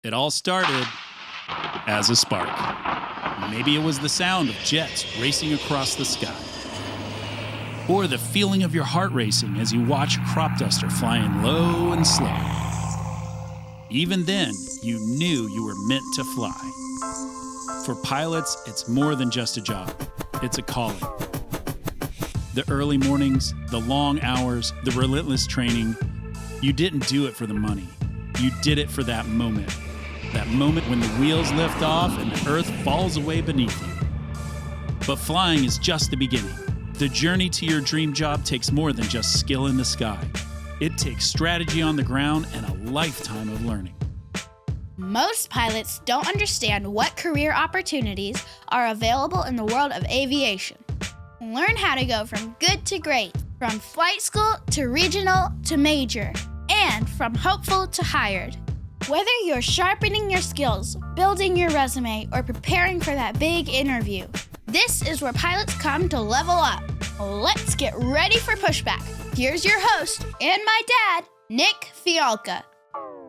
It all started as a spark. Maybe it was the sound of jets racing across the sky. Or the feeling of your heart racing as you watch a crop duster flying low and slow. Even then, you knew you were meant to fly. For pilots, it's more than just a job. It's a calling. The early mornings, the long hours, the relentless training. You didn't do it for the money. You did it for that moment. That moment when the wheels lift off and the earth falls away beneath you. But flying is just the beginning. The journey to your dream job takes more than just skill in the sky. It takes strategy on the ground and a lifetime of learning. Most pilots don't understand what career opportunities are available in the world of aviation. Learn how to go from good to great, from flight school to regional to major, and from hopeful to hired. Whether you're sharpening your skills, building your resume, or preparing for that big interview, this is where pilots come to level up. Let's get ready for Pushback. Here's your host and my dad, Nik Fialka.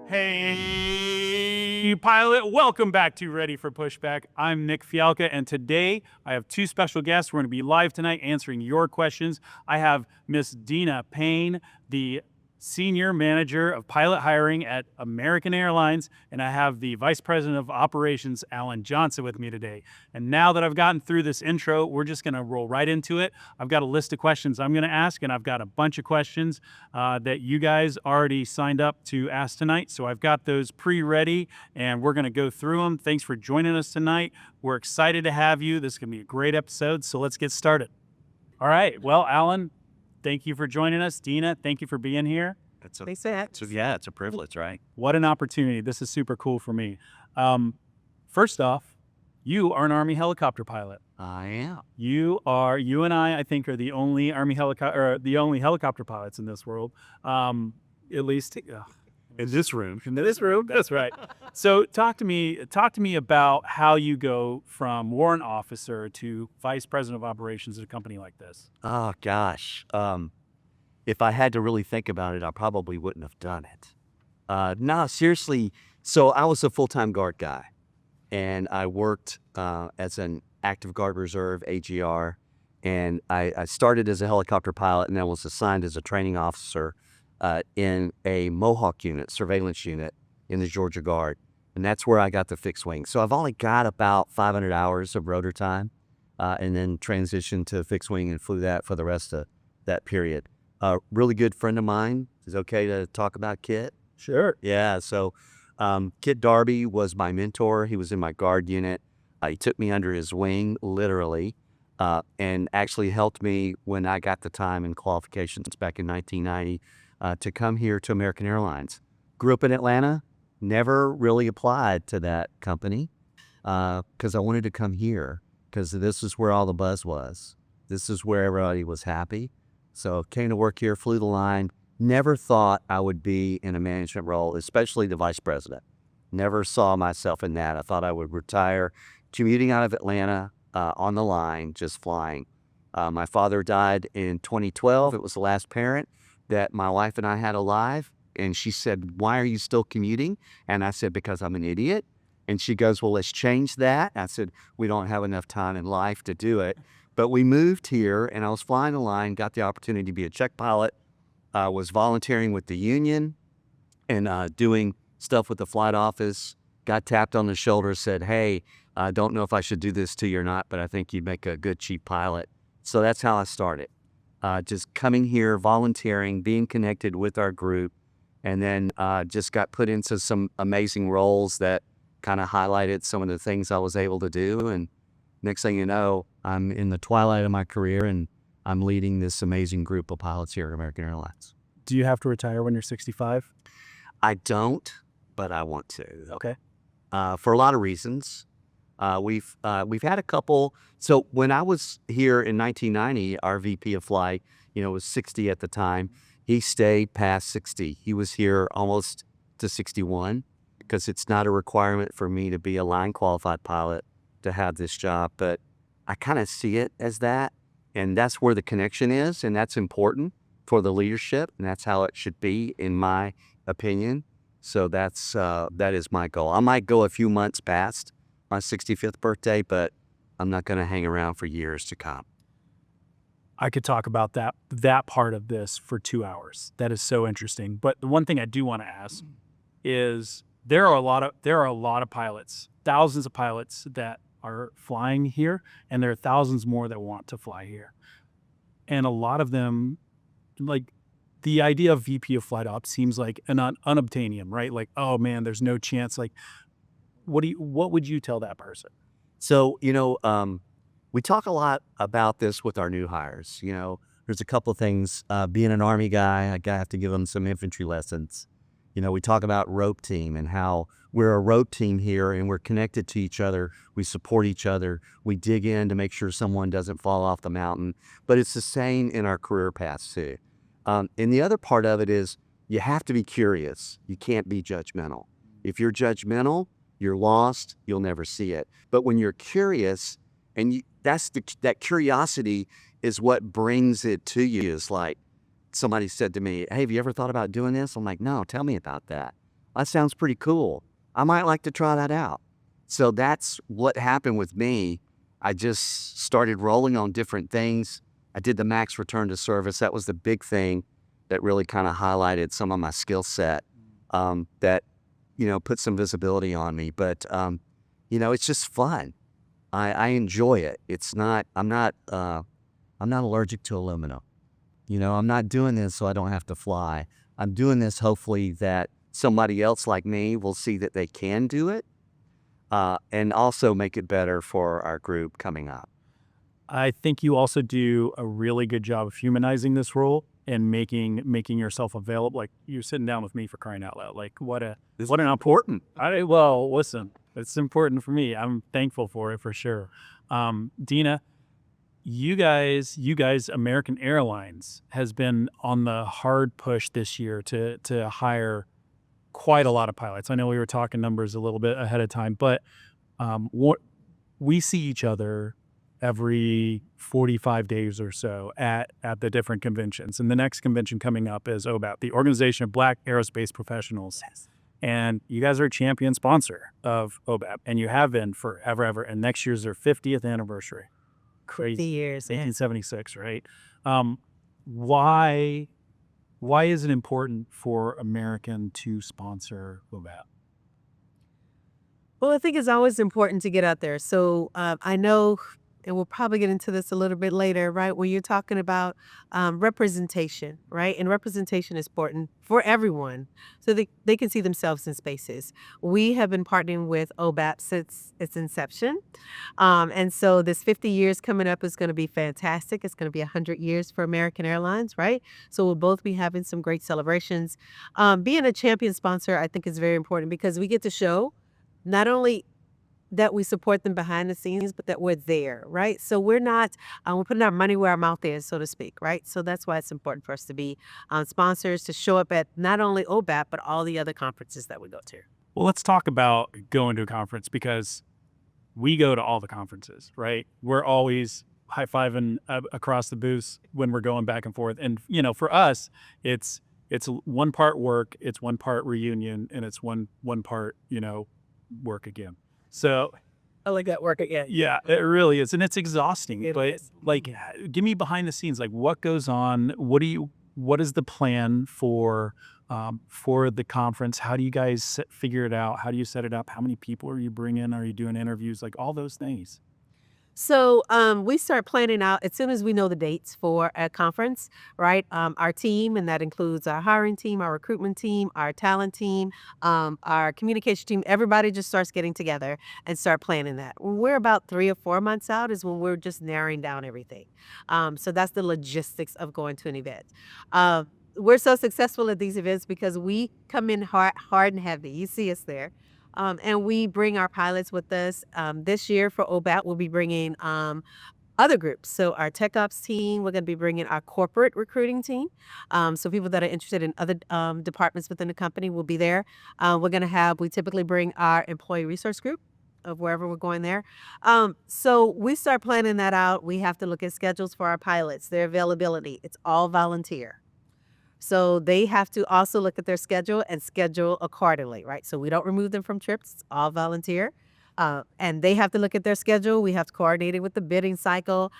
Hey, pilot, welcome back to Ready for Pushback. I'm Nik Fialka, and today I have two special guests. We're going to be live tonight answering your questions. I have Miss Déna Payne, the Senior Manager of Pilot Hiring at American Airlines, and I have the Vice President of Operations, Alan Johnson, with me today. And now that I've gotten through this intro, we're just going to roll right into it. I've got a list of questions I'm going to ask, and I've got a bunch of questions that you guys already signed up to ask tonight. So I've got those pre-ready, and we're going to go through them. Thanks for joining us tonight. We're excited to have you. This is going to be a great episode, so let's get started. All right. Well, Alan, thank you for joining us. Déna, thank you for being here. It's a privilege, right? What an opportunity. This is super cool for me. First off, you are an Army helicopter pilot. I am. You and I think, are the only helicopter pilots in this world. At least In this room. in this room. That's right. So talk to me about how you go from warrant officer to vice president of operations at a company like this. Oh, gosh. If I had to really think about it, I probably wouldn't have done it. No, seriously. So I was a full-time guard guy, and I worked as an active guard reserve, AGR, and I started as a helicopter pilot and then was assigned as a training officer in a Mohawk unit, surveillance unit in the Georgia Guard, and that's where I got the fixed wing. So I've only got about 500 hours of rotor time, and then transitioned to fixed wing and flew that for the rest of that period. A really good friend of mine. Is it okay to talk about Kit? Sure. Yeah, so Kit Darby was my mentor. He was in my guard unit. He took me under his wing, literally, and actually helped me when I got the time and qualifications back in 1990 to come here to American Airlines. Grew up in Atlanta, never really applied to that company because I wanted to come here because this is where all the buzz was. This is where everybody was happy. So came to work here, flew the line. Never thought I would be in a management role, especially the vice president. Never saw myself in that. I thought I would retire, commuting out of Atlanta on the line, just flying. My father died in 2012. It was the last parent that my wife and I had alive. And she said, "Why are you still commuting?" And I said, "Because I'm an idiot." And she goes, "Well, let's change that." I said, "We don't have enough time in life to do it." But we moved here, and I was flying the line, got the opportunity to be a check pilot, was volunteering with the union and doing stuff with the flight office, got tapped on the shoulder, said, "Hey, I don't know if I should do this to you or not, but I think you'd make a good chief pilot." So that's how I started, just coming here, volunteering, being connected with our group, and then just got put into some amazing roles that kind of highlighted some of the things I was able to do. And next thing you know, I'm in the twilight of my career, and I'm leading this amazing group of pilots here at American Airlines. Do you have to retire when you're 65? I don't, but I want to. Okay. For a lot of reasons. We've had a couple. So when I was here in 1990, our VP of flight, was 60 at the time. He stayed past 60. He was here almost to 61 because it's not a requirement for me to be a line qualified pilot to have this job, but I kind of see it as that, and that's where the connection is, and that's important for the leadership, and that's how it should be, in my opinion. So that is my goal. I might go a few months past my 65th birthday, but I'm not going to hang around for years to come. I could talk about that part of this for 2 hours. That is so interesting. But the one thing I do want to ask is there are a lot of pilots, thousands of pilots that are flying here, and there are thousands more that want to fly here. And a lot of them, like, the idea of VP of Flight Ops seems like an unobtainium, right? Like, oh man, there's no chance. Like, what would you tell that person? So, we talk a lot about this with our new hires. There's a couple of things. Being an Army guy, I have to give them some infantry lessons. We talk about rope team and how we're a rope team here and we're connected to each other. We support each other. We dig in to make sure someone doesn't fall off the mountain. But it's the same in our career paths too. And the other part of it is you have to be curious. You can't be judgmental. If you're judgmental, you're lost. You'll never see it. But when you're curious, and that curiosity is what brings it to you. It's like somebody said to me, "Hey, have you ever thought about doing this?" I'm like, "No, tell me about that. That sounds pretty cool. I might like to try that out." So that's what happened with me. I just started rolling on different things. I did the max return to service. That was the big thing that really kind of highlighted some of my skill set that, put some visibility on me. But, it's just fun. I enjoy it. I'm not allergic to aluminum. I'm not doing this so I don't have to fly. I'm doing this hopefully that somebody else like me will see that they can do it and also make it better for our group coming up. I think you also do a really good job of humanizing this role and making yourself available. Like, you're sitting down with me, for crying out loud. Like, what an important. Well, listen, it's important for me. I'm thankful for it for sure. Déna, you guys, American Airlines has been on the hard push this year to hire quite a lot of pilots. I know we were talking numbers a little bit ahead of time, but we see each other every 45 days or so at the different conventions. And the next convention coming up is OBAP, the Organization of Black Aerospace Professionals. Yes. And you guys are a champion sponsor of OBAP, and you have been forever. And next year's their 50th anniversary. Crazy. 50 years. 1876, right? Why is it important for American to sponsor OBAP? Well, I think it's always important to get out there. So I know, and we'll probably get into this a little bit later, right? When you're talking about representation, right? And representation is important for everyone so they can see themselves in spaces. We have been partnering with OBAP since its inception. And so this 50 years coming up is going to be fantastic. It's going to be 100 years for American Airlines, right? So we'll both be having some great celebrations. Being a champion sponsor, I think, is very important because we get to show not only that we support them behind the scenes, but that we're there, right? So we're putting our money where our mouth is, so to speak, right? So that's why it's important for us to be sponsors, to show up at not only OBAP, but all the other conferences that we go to. Well, let's talk about going to a conference, because we go to all the conferences, right? We're always high-fiving across the booths when we're going back and forth. And, for us, it's one part work, it's one part reunion, and it's one part, work again. So I like that work again. yeah, it really is. And it's exhausting, but is. like, give me behind the scenes, like what goes on? What is the plan for the conference? How do you guys figure it out? How do you set it up? How many people are you bringing? Are you doing interviews? Like all those things. So we start planning out as soon as we know the dates for a conference, right? Our team, and that includes our hiring team, our recruitment team, our talent team, our communication team, everybody just starts getting together and start planning that. When we're about 3 or 4 months out is when we're just narrowing down everything. So that's the logistics of going to an event. We're so successful at these events because we come in hard and heavy. You see us there. And we bring our pilots with us. This year for OBAT, we'll be bringing other groups. So our tech ops team, we're going to be bringing our corporate recruiting team. So people that are interested in other departments within the company will be there. We typically bring our employee resource group of wherever we're going there. So we start planning that out. We have to look at schedules for our pilots, their availability. It's all volunteer. So they have to also look at their schedule and schedule accordingly, right? So we don't remove them from trips. It's all volunteer. And they have to look at their schedule. We have to coordinate it with the bidding cycle.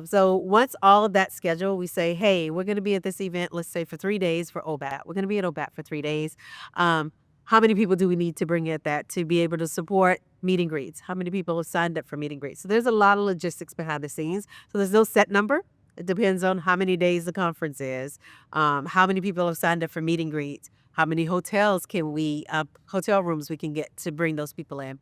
So once all of that schedule, we say, hey, we're going to be at this event, let's say for 3 days for OBAT. We're going to be at OBAT for 3 days. How many people do we need to bring at that to be able to support meet and greets? How many people have signed up for meet and greets? So there's a lot of logistics behind the scenes. So there's no set number. It depends on how many days the conference is, how many people have signed up for meet and greets, how many hotel rooms we can get to bring those people in.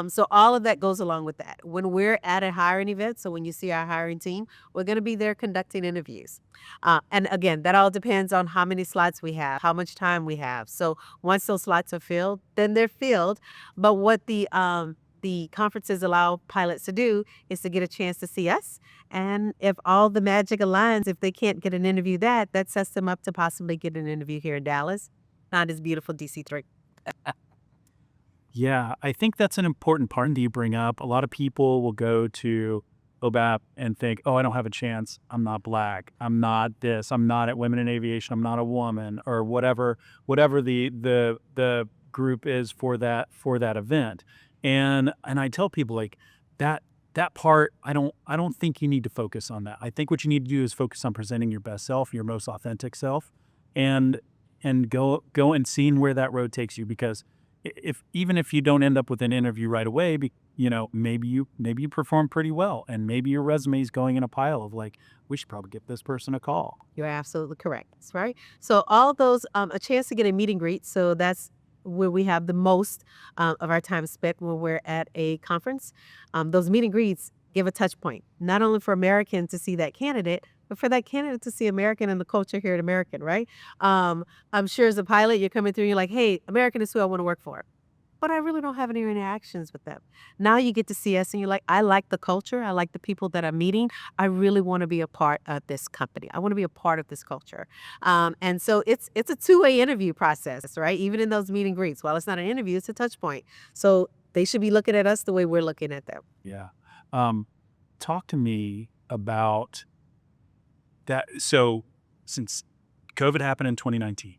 So all of that goes along with that. When we're at a hiring event, so when you see our hiring team, we're going to be there conducting interviews. And again, that all depends on how many slots we have, how much time we have. So once those slots are filled, then they're filled. But what the conferences allow pilots to do is to get a chance to see us. And if all the magic aligns, if they can't get an interview that sets them up to possibly get an interview here in Dallas, not as beautiful DC-3. Yeah, I think that's an important part that you bring up. A lot of people will go to OBAP and think, oh, I don't have a chance. I'm not Black. I'm not this. I'm not at Women in Aviation. I'm not a woman, or whatever the group is for that event. And I tell people like that part, I don't think you need to focus on that. I think what you need to do is focus on presenting your best self, your most authentic self, and go and seeing where that road takes you. Because even if you don't end up with an interview right away, maybe you perform pretty well, and maybe your resume is going in a pile of like, we should probably give this person a call. You're absolutely correct. That's right. So all those, a chance to get a meet and greet. So that's where we have the most of our time spent when we're at a conference. Those meet and greets give a touch point, not only for American to see that candidate, but for that candidate to see American and the culture here at American, right? I'm sure as a pilot, you're coming through and you're like, hey, American is who I want to work for. But I really don't have any interactions with them. Now you get to see us and you're like, I like the culture. I like the people that I'm meeting. I really want to be a part of this company. I want to be a part of this culture. And so it's a two-way interview process, right? Even in those meet and greets. While it's not an interview, it's a touch point. So they should be looking at us the way we're looking at them. Yeah. Talk to me about that. So since COVID happened in 2019,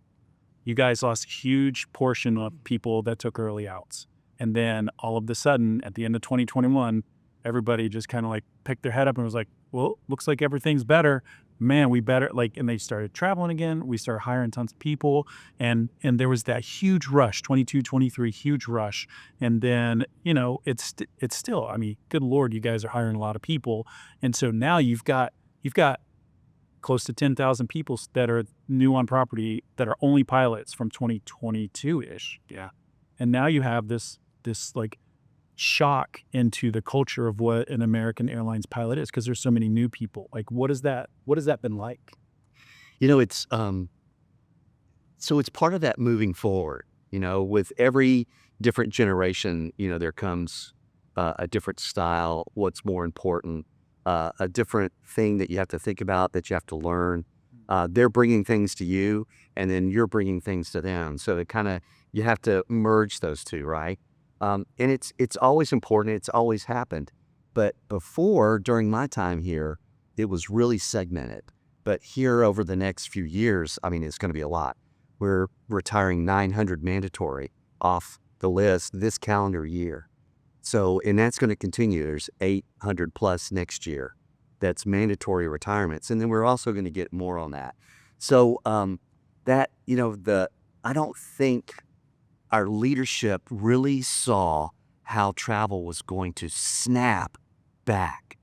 you guys lost a huge portion of people that took early outs. And then all of a sudden, at the end of 2021, everybody just kind of like picked their head up and was like, well, looks like everything's better. Man, we better and they started traveling again. We started hiring tons of people. And there was that huge rush, 22, 23, huge rush. And then, it's still, I mean, good Lord, you guys are hiring a lot of people. And so now you've got close to 10,000 people that are new on property that are only pilots from 2022-ish. Yeah. And now you have this like shock into the culture of what an American Airlines pilot is, because there's so many new people. Like, what has that been like? It's so it's part of that moving forward, with every different generation, there comes a different style, what's more important, a different thing that you have to think about, that you have to learn. They're bringing things to you, and then you're bringing things to them. So you have to merge those two, right? And it's always important. It's always happened. But before, during my time here, it was really segmented. But here over the next few years, I mean, it's going to be a lot. We're retiring 900 mandatory off the list this calendar year. So, and that's going to continue. There's 800 plus next year. That's mandatory retirements. And then we're also going to get more on that. So I don't think our leadership really saw how travel was going to snap back,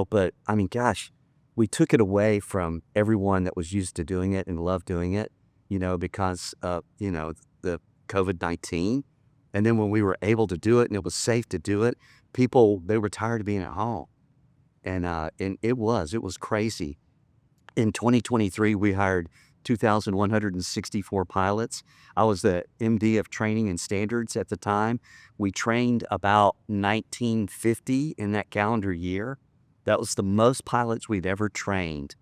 but I mean, gosh, we took it away from everyone that was used to doing it and loved doing it, because of, the COVID-19. And then when we were able to do it and it was safe to do it, they were tired of being at home. And it was crazy. In 2023, we hired 2,164 pilots. I was the MD of training and standards at the time. We trained about 1,950 in that calendar year. That was the most pilots we'd ever trained.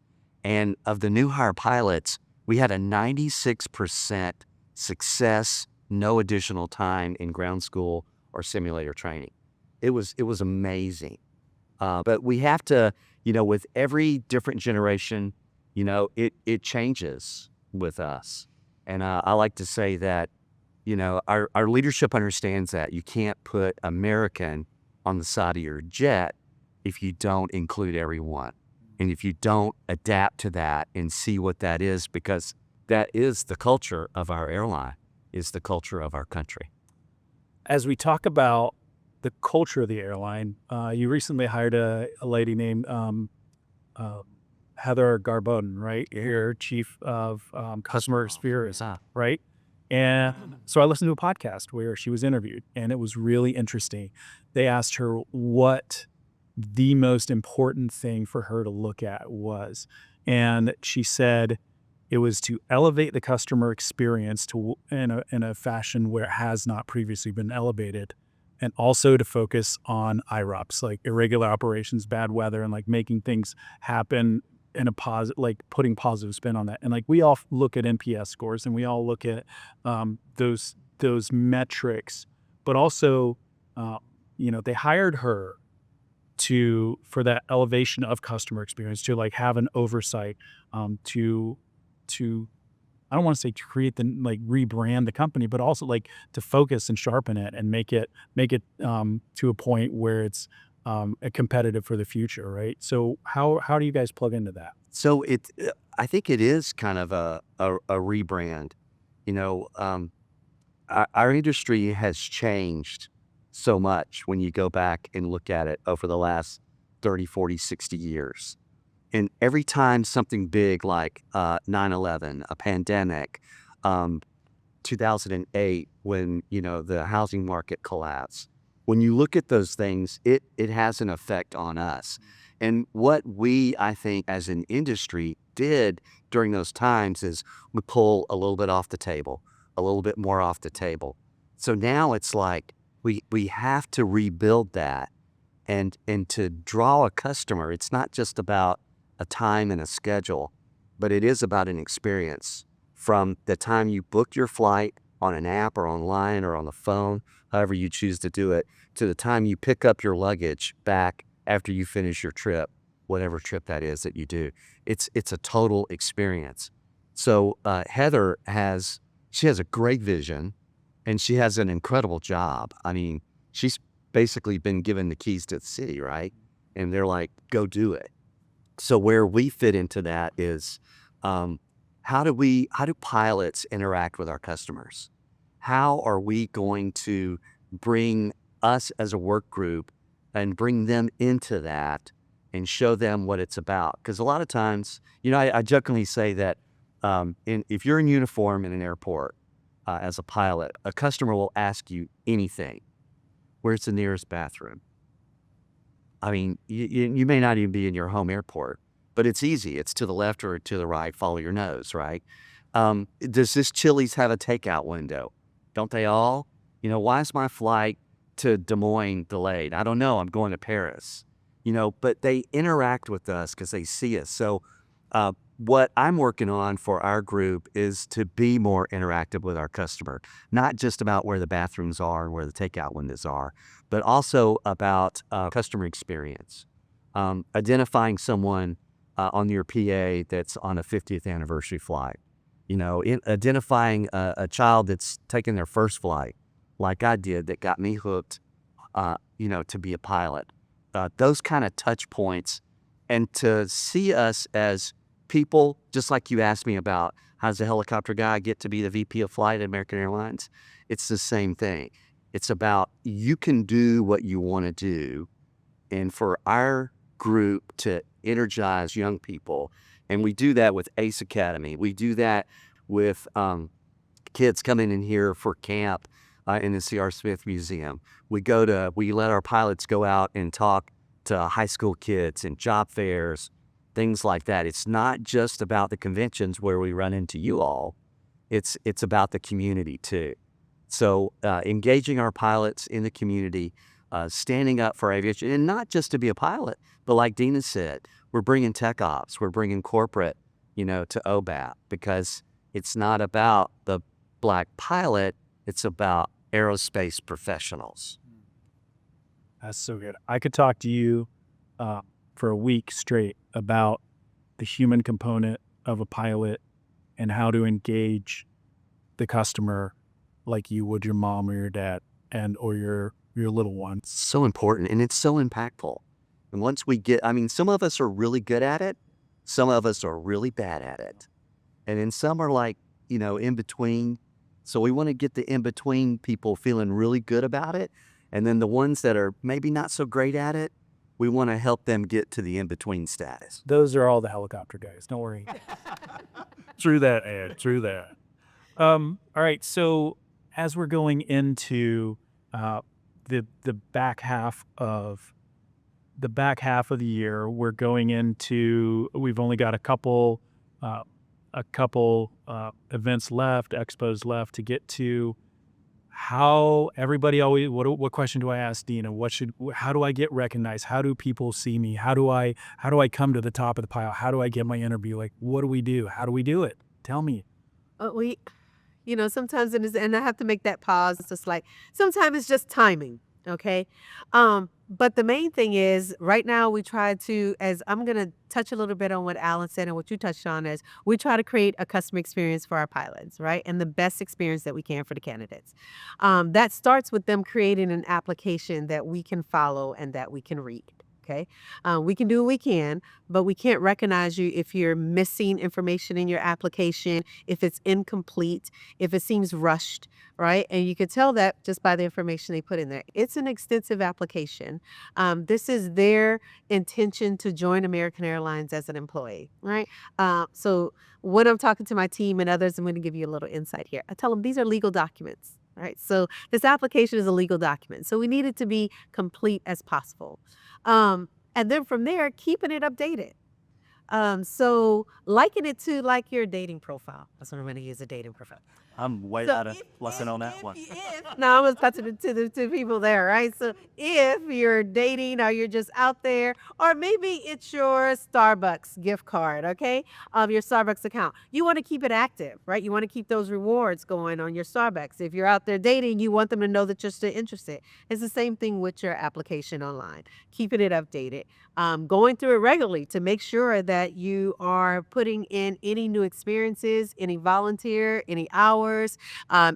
And of the new hire pilots, we had a 96% success, no additional time in ground school or simulator training. It was amazing. But we have to, with every different generation, it changes. with us. And I like to say that, our leadership understands that you can't put American on the side of your jet if you don't include everyone. And if you don't adapt to that and see what that is, because that is the culture of our airline, is the culture of our country. As we talk about the culture of the airline, you recently hired a lady named Heather Garbon, right? Your chief of customer experience, right? And so I listened to a podcast where she was interviewed, and it was really interesting. They asked her what the most important thing for her to look at was, and she said it was to elevate the customer experience in a fashion where it has not previously been elevated, and also to focus on IROPS, like irregular operations, bad weather, and like making things happen in a positive, like putting positive spin on that. And like we all look at NPS scores and we all look at those metrics, but also, they hired her for that elevation of customer experience, to like have an oversight, to I don't want to say to create rebrand the company, but also like to focus and sharpen it and make it to a point where it's competitive for the future, right? So how do you guys plug into that? So I think it is kind of a rebrand. Our industry has changed so much when you go back and look at it over the last 30, 40, 60 years. And every time something big like 9/11, a pandemic, 2008, when, the housing market collapsed, when you look at those things, it has an effect on us. And what we, I think, as an industry did during those times is we pull a little bit off the table, a little bit more off the table. So now it's like we have to rebuild that. And to draw a customer, it's not just about a time and a schedule, but it is about an experience. From the time you book your flight on an app or online or on the phone, however you choose to do it, to the time you pick up your luggage back after you finish your trip, whatever trip that is that you do. It's a total experience. So Heather has a great vision, and she has an incredible job. I mean, she's basically been given the keys to the city, right? And they're like, go do it. So where we fit into that is, how do pilots interact with our customers? How are we going to bring us as a work group and bring them into that and show them what it's about? Because a lot of times, I jokingly say that if you're in uniform in an airport as a pilot, a customer will ask you anything. Where's the nearest bathroom? I mean, you may not even be in your home airport, but it's easy. It's to the left or to the right. Follow your nose, right? Does this Chili's have a takeout window? Don't they all? Why is my flight to Des Moines delayed? I don't know. I'm going to Paris. But they interact with us because they see us. So what I'm working on for our group is to be more interactive with our customer, not just about where the bathrooms are and where the takeout windows are, but also about customer experience. Identifying someone on your PA that's on a 50th anniversary flight, identifying a child that's taking their first flight, like I did, that got me hooked, to be a pilot. Those kind of touch points, and to see us as people, just like you asked me about how does a helicopter guy get to be the VP of flight at American Airlines? It's the same thing. It's about you can do what you want to do. And for our group to energize young people, and we do that with ACE Academy. We do that with kids coming in here for camp in the C.R. Smith Museum. We let our pilots go out and talk to high school kids and job fairs, things like that. It's not just about the conventions where we run into you all. It's about the community too. So engaging our pilots in the community, standing up for aviation, and not just to be a pilot, but like Déna said, we're bringing tech ops, we're bringing corporate, to OBAP, because it's not about the black pilot, it's about aerospace professionals. That's so good. I could talk to you for a week straight about the human component of a pilot and how to engage the customer like you would your mom or your dad or your little one. So important, and it's so impactful. And once we get, I mean, some of us are really good at it. Some of us are really bad at it. And then some are like, in between. So we want to get the in-between people feeling really good about it. And then the ones that are maybe not so great at it, we want to help them get to the in-between status. Those are all the helicopter guys. Don't worry. Through that ad, through that. All right. So as we're going into the back half of the year, we're going into. We've only got a couple events left, expos left to get to. How everybody always, what question do I ask Déna? How do I get recognized? How do people see me? How do I come to the top of the pile? How do I get my interview? Like, what do we do? How do we do it? Tell me. Sometimes and I have to make that pause. It's just like, sometimes it's just timing. Okay. But the main thing is right now we try to, as I'm going to touch a little bit on what Alan said and what you touched on, is we try to create a customer experience for our pilots, right? And the best experience that we can for the candidates. That starts with them creating an application that we can follow and that we can read. Okay. We can do what we can, but we can't recognize you if you're missing information in your application, if it's incomplete, if it seems rushed, right? And you can tell that just by the information they put in there. It's an extensive application. This is their intention to join American Airlines as an employee, right? So when I'm talking to my team and others, I'm going to give you a little insight here. I tell them these are legal documents, right? So this application is a legal document. So we need it to be complete as possible. And then from there, keeping it updated. So liken it to like your dating profile. That's what I'm going to use, a dating profile. I'm way So out of lesson on that one. No, I was touching it to the two people there, right? So if you're dating or you're just out there, or maybe it's your Starbucks gift card, okay, your Starbucks account, you want to keep it active, right? You want to keep those rewards going on your Starbucks. If you're out there dating, you want them to know that you're still interested. It's the same thing with your application online, keeping it updated, going through it regularly to make sure that you are putting in any new experiences, any volunteer, any hours,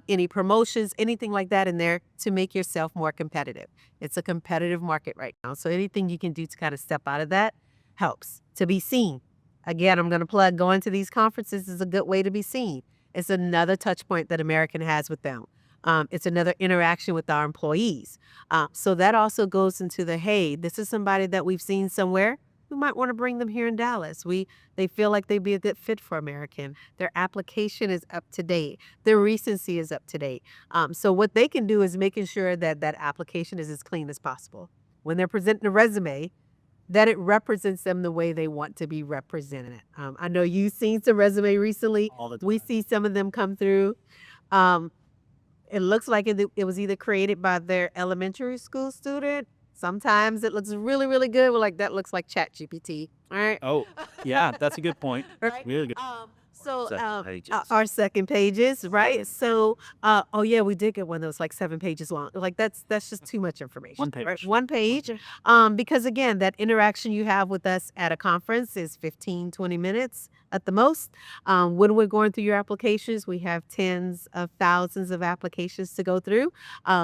any promotions, anything like that in there to make yourself more competitive. It's a competitive market right now. So anything you can do to kind of step out of that helps to be seen. Again, I'm going to plug going to these conferences is a good way to be seen. It's another touch point that American has with them. It's another interaction with our employees. So that also goes into the, hey, this is somebody that we've seen somewhere. We might want to bring them here in Dallas. They feel like they'd be a good fit for American. Their application is up to date. Their recency is up to date. So what they can do is making sure that that application is as clean as possible. When they're presenting a resume, that it represents them the way they want to be represented. I know you've seen some resume recently. All the time. We see some of them come through. It looks like it was either created by their elementary school student. Sometimes it looks really, really good. We're like, that looks like ChatGPT. All right. Oh, yeah, that's a good point. Right. Really good. Second pages. Our second pages, right? So, oh yeah, we did get one that was like 7 pages long. Like that's just too much information. One page. Right? 1 page. Because again, that interaction you have with us at a conference is 15, 20 minutes at the most. When we're going through your applications, we have tens of thousands of applications to go through.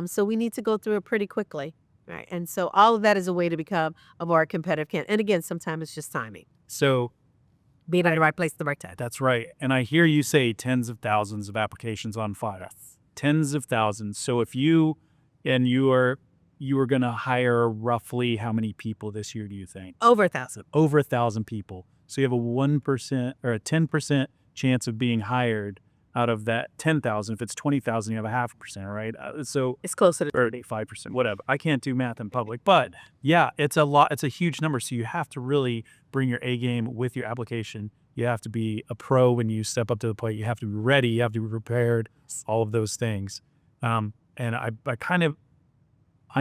So we need to go through it pretty quickly. Right. And so all of that is a way to become a more competitive candidate. And again, sometimes it's just timing. So Being in the right place at the right time. that's right. And I hear you say tens of thousands of applications on file. Yes. Tens of thousands. So if you are going to hire roughly how many people this year, do you think? Over 1,000. Over 1,000 people. So you have a 1% or a 10% chance of being hired out of that 10,000. If it's 20,000, you have a 0.5%, right? So It's closer to 35%, whatever. I can't do math in public, but yeah, it's a lot. It's a huge number. So you have to really bring your A game with your application. You have to be a pro when you step up to the plate. You have to be ready. You have to be prepared. All of those things. And I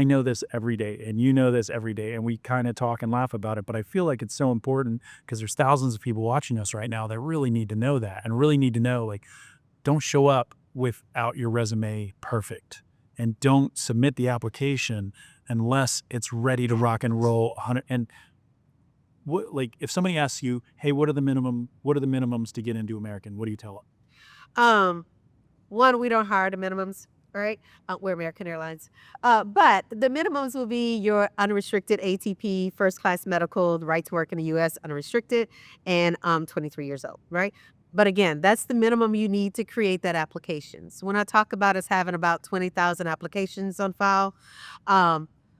know this every day, and you know this every day, and we kind of talk and laugh about it, but I feel like it's so important because there's thousands of people watching us right now that really need to know that and really need to know, like, don't show up without your resume perfect, and don't submit the application unless it's ready to rock and roll. And like if somebody asks you, hey, what are the minimums to get into American? What do you tell them? One, we don't hire the minimums, all right? We're American Airlines. But the minimums will be your unrestricted ATP, first class medical, the right to work in the U.S. unrestricted, and 23 years old, right? But again, that's the minimum you need to create that application. So when I talk about us having about 20,000 applications on file,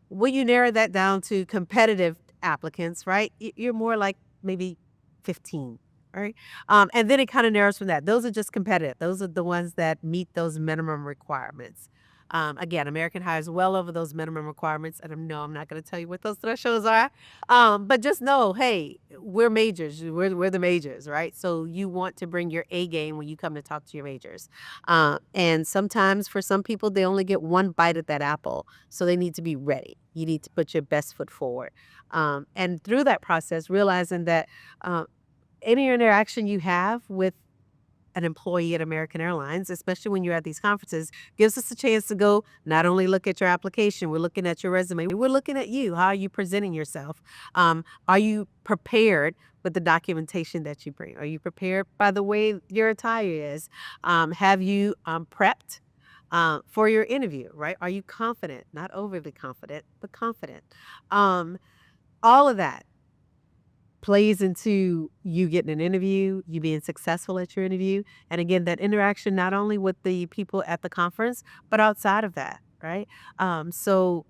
when you narrow that down to competitive applicants, right, you're more like maybe 15. Right. And then it kind of narrows from that. Those are just competitive. Those are the ones that meet those minimum requirements. Again, American hires well over those minimum requirements. And no, I'm not going to tell you what those thresholds are. But just know, hey, we're majors. We're the majors, right? So you want to bring your A game when you come to talk to your majors. And sometimes for some people, they only get one bite at that apple. So they need to be ready. You need to put your best foot forward. And through that process, realizing that any interaction you have with an employee at American Airlines, especially when you're at these conferences, gives us a chance to go not only look at your application, we're looking at your resume, we're looking at you. How are you presenting yourself? Are you prepared with the documentation that you bring? Are you prepared by the way your attire is? Have you prepped for your interview, right? Are you confident? Not overly confident, but confident. All of that plays into you getting an interview, you being successful at your interview. And again, that interaction not only with the people at the conference, but outside of that, right? So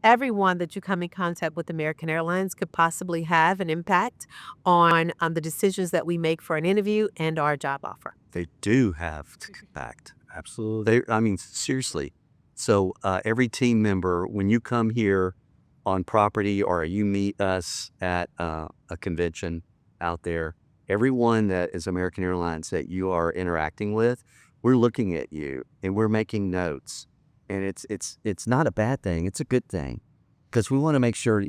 everyone that you come in contact with American Airlines could possibly have an impact on the decisions that we make for an interview and our job offer. They do have impact. Absolutely. I mean, seriously. So every team member, when you come here on property or you meet us at a convention out there, everyone that is American Airlines that you are interacting with, we're looking at you and we're making notes. And it's not a bad thing. It's a good thing because we want to make sure,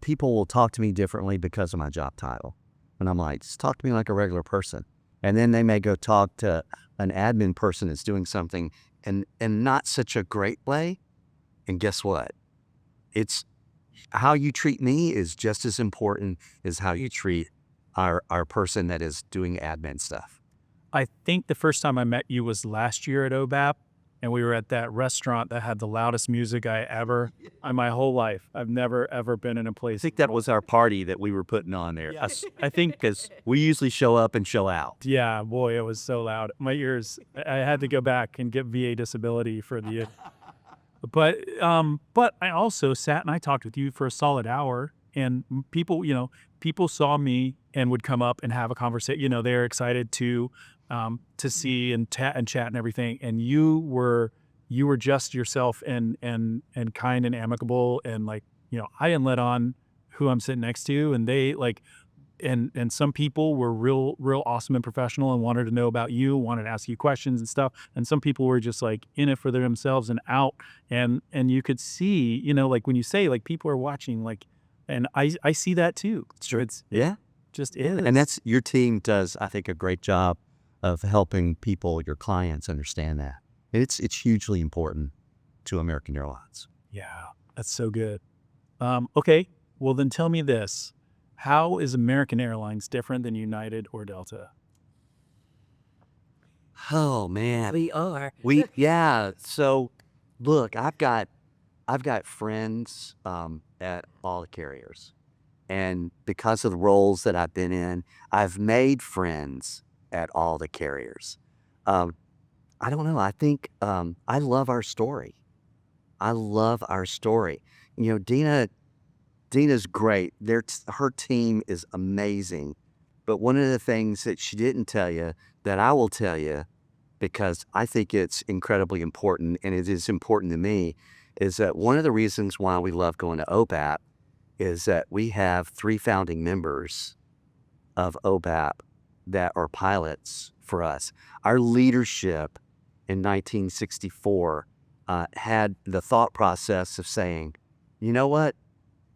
people will talk to me differently because of my job title. And I'm like, just talk to me like a regular person. And then they may go talk to an admin person that's doing something and not such a great way. And guess what? It's how you treat me is just as important as how you treat our person that is doing admin stuff. I think the first time I met you was last year at OBAP, and we were at that restaurant that had the loudest music I ever, in my whole life. I've never, ever been in a place. I think that was our party that we were putting on there. Yes. I think because we usually show up and show out. Yeah, boy, it was so loud. My ears, I had to go back and get VA disability for the... But I also sat and I talked with you for a solid hour, and people saw me and would come up and have a conversation. They're excited to see and chat and everything. And you were just yourself and kind and amicable. And I didn't let on who I'm sitting next to, and they and some people were real awesome and professional and wanted to know about you, wanted to ask you questions and stuff. And some people were just in it for themselves and out. And you could see, when you say people are watching, and I see that too. It's just is. And that's your team does, I think, a great job of helping people, your clients, understand that. It's hugely important to American Airlines. Yeah, that's so good. Okay, well then tell me this. How is American Airlines different than United or Delta? Oh man, We are. Yeah. So, look, I've got friends at all the carriers, and because of the roles that I've been in, I've made friends at all the carriers. I don't know. I think I love our story. Déna's great. Her team is amazing. But one of the things that she didn't tell you that I will tell you, because I think it's incredibly important and it is important to me, is that one of the reasons why we love going to OBAP is that we have 3 founding members of OBAP that are pilots for us. Our leadership in 1964 had the thought process of saying, you know what?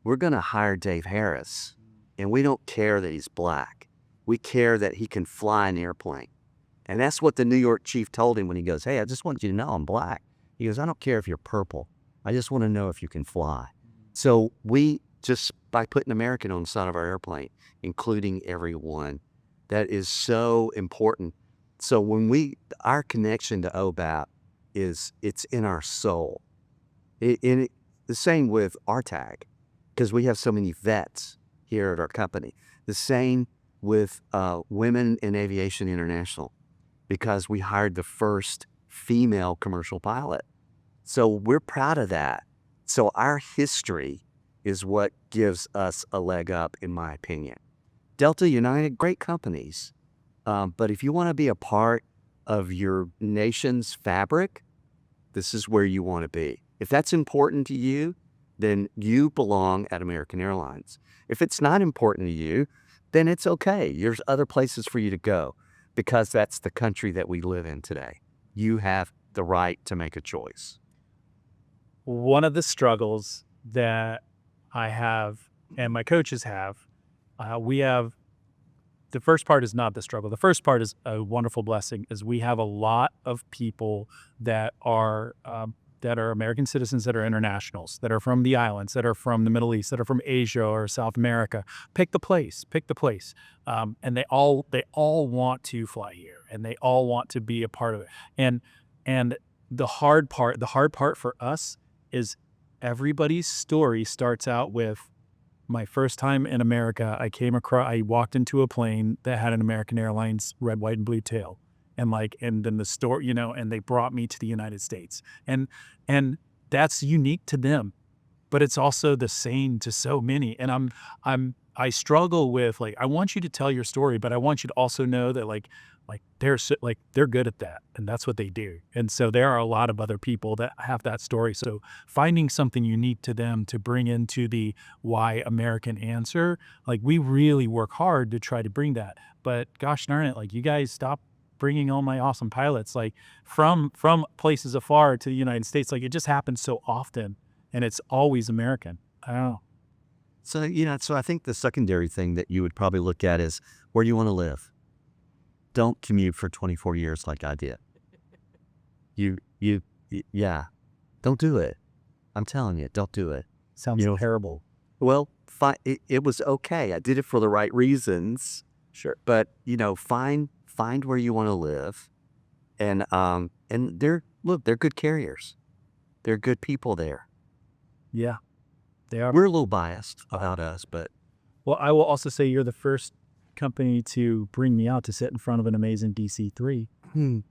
We're going to hire Dave Harris, and we don't care that he's black. We care that he can fly an airplane. And that's what the New York chief told him when he goes, hey, I just want you to know I'm black. He goes, I don't care if you're purple. I just want to know if you can fly. So we just by putting American on the side of our airplane, including everyone. That is so important. So when our connection to OBAP it's in our soul. The same with RTAG, because we have so many vets here at our company. The same with Women in Aviation International, because we hired the first female commercial pilot. So we're proud of that. So our history is what gives us a leg up, in my opinion. Delta, United, great companies. But if you want to be a part of your nation's fabric, this is where you want to be. If that's important to you, then you belong at American Airlines. If it's not important to you, then it's okay. There's other places for you to go, because that's the country that we live in today. You have the right to make a choice. One of the struggles that I have and my coaches have, the first part is not the struggle. The first part is a wonderful blessing, is we have a lot of people that are American citizens, that are internationals, that are from the islands, that are from the Middle East, that are from Asia or South America. Pick the place. And they all want to fly here, and they all want to be a part of it. And the hard part for us is everybody's story starts out with, my first time in America, I walked into a plane that had an American Airlines red, white, and blue tail. And then the store, and they brought me to the United States. And that's unique to them, but it's also the same to so many. And I struggle with, I want you to tell your story, but I want you to also know that they're good at that, and that's what they do. And so there are a lot of other people that have that story. So finding something unique to them to bring into the why American answer, we really work hard to try to bring that. But gosh darn it, you guys stop bringing all my awesome pilots from places afar to the United States. It just happens so often, and it's always American. I don't know. So, so I think the secondary thing that you would probably look at is, where do you want to live? Don't commute for 24 years like I did. Yeah, don't do it. I'm telling you, don't do it. Sounds terrible. Well, it was okay. I did it for the right reasons. Sure. But, find where you want to live. And they're good carriers. They're good people there. Yeah, they are. We're a little biased about us, but. Well, I will also say you're the first company to bring me out to sit in front of an amazing DC-3.